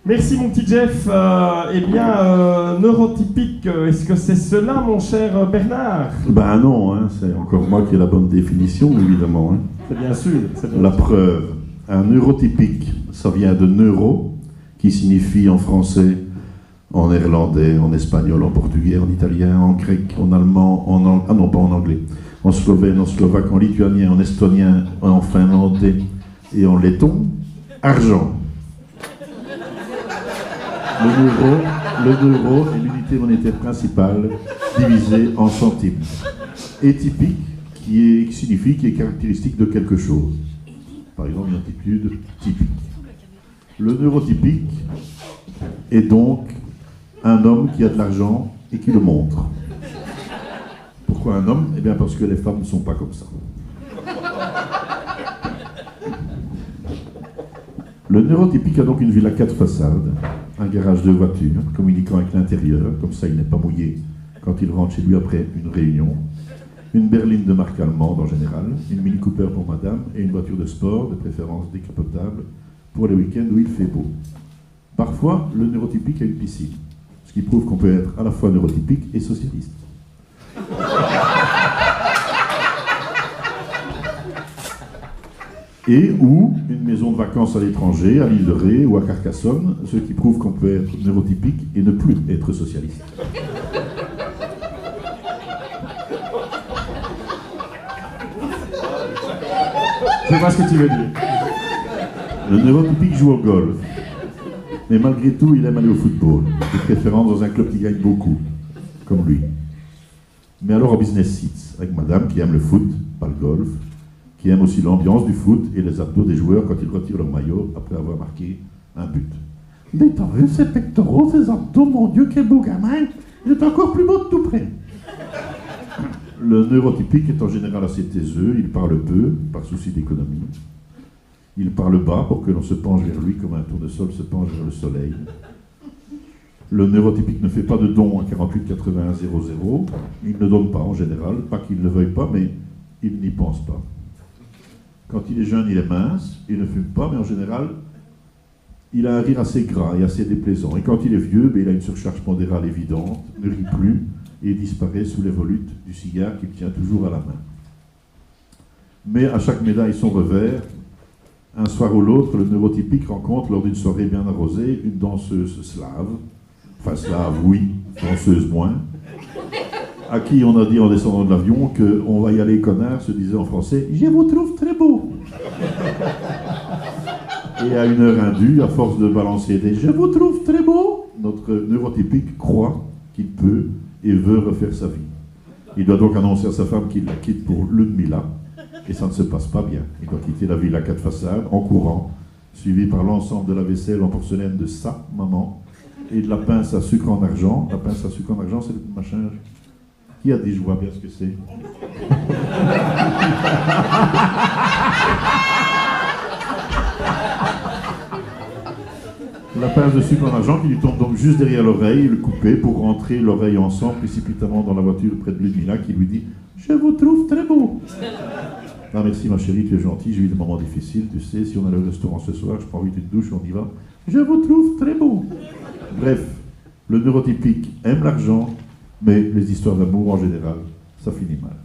Merci mon petit Jeff. Neurotypique, est-ce que c'est cela mon cher Bernard? Ben non, hein, c'est encore moi qui ai la bonne définition, évidemment. Hein. C'est bien sûr. La preuve, un neurotypique, ça vient de neuro, qui signifie en français, en néerlandais, en espagnol, en portugais, en italien, en grec, en allemand, ah non, pas en anglais, en slovène, en slovaque, en lituanien, en estonien, en finlandais et en letton, argent. Le euro est l'unité monétaire principale divisée en centimes. Et typique, qui signifie qui est caractéristique de quelque chose. Par exemple, une attitude typique. Le neurotypique est donc un homme qui a de l'argent et qui le montre. Pourquoi un homme? Eh bien parce que les femmes ne sont pas comme ça. Le neurotypique a donc une villa 4 façades, un garage de voitures communiquant avec l'intérieur, comme ça il n'est pas mouillé quand il rentre chez lui après une réunion, une berline de marque allemande en général, une Mini Cooper pour madame et une voiture de sport, de préférence décapotable, pour les week-ends où il fait beau. Parfois, le neurotypique a une piscine, ce qui prouve qu'on peut être à la fois neurotypique et socialiste. Et ou une maison de vacances à l'étranger, à l'île de Ré ou à Carcassonne, ce qui prouve qu'on peut être neurotypique et ne plus être socialiste. Je vois ce que tu veux dire. Le neurotypique joue au golf, mais malgré tout, il aime aller au football, de préférence dans un club qui gagne beaucoup, comme lui. Mais alors au business seats, avec madame qui aime le foot, pas le golf, qui aime aussi l'ambiance du foot et les abdos des joueurs quand ils retirent leur maillot après avoir marqué un but. Mais t'as vu ces pectoraux, ces abdos, mon Dieu, quel beau gamin! Il est encore plus beau de tout près. Le neurotypique est en général assez taiseux, il parle peu, par souci d'économie. Il parle bas pour que l'on se penche vers lui comme un tournesol se penche vers le soleil. Le neurotypique ne fait pas de dons à 48 81 00. Il ne donne pas en général, pas qu'il ne veuille pas, mais il n'y pense pas. Quand il est jeune, il est mince, il ne fume pas, mais en général, il a un rire assez gras et assez déplaisant. Et quand il est vieux, il a une surcharge pondérale évidente, ne rit plus et disparaît sous les volutes du cigare qu'il tient toujours à la main. Mais à chaque médaille son revers. Un soir ou l'autre, le neurotypique rencontre, lors d'une soirée bien arrosée, une danseuse slave. Enfin, slave, oui, danseuse moins. À qui on a dit en descendant de l'avion qu'on va y aller, connard, se disait en français « Je vous trouve très beau ». Et à une heure indue, à force de balancer des « Je vous trouve très beau », notre neurotypique croit qu'il peut et veut refaire sa vie. Il doit donc annoncer à sa femme qu'il la quitte pour Ludmilla, et ça ne se passe pas bien. Il doit quitter la ville à 4 façades, en courant, suivi par l'ensemble de la vaisselle en porcelaine de sa maman, et de la pince à sucre en argent. La pince à sucre en argent, c'est le machin... Qui a dit, je vois bien ce que c'est? La pince de sucre en argent qui lui tombe donc juste derrière l'oreille, le couper pour rentrer l'oreille ensemble précipitamment dans la voiture près de Ludmilla qui lui dit « Je vous trouve très beau !» Non merci ma chérie, tu es gentille, j'ai eu des moments difficiles, tu sais, si on allait au restaurant ce soir, je prends vite une douche, on y va. « Je vous trouve très beau !» Bref, le neurotypique aime l'argent, mais les histoires d'amour en général, ça finit mal.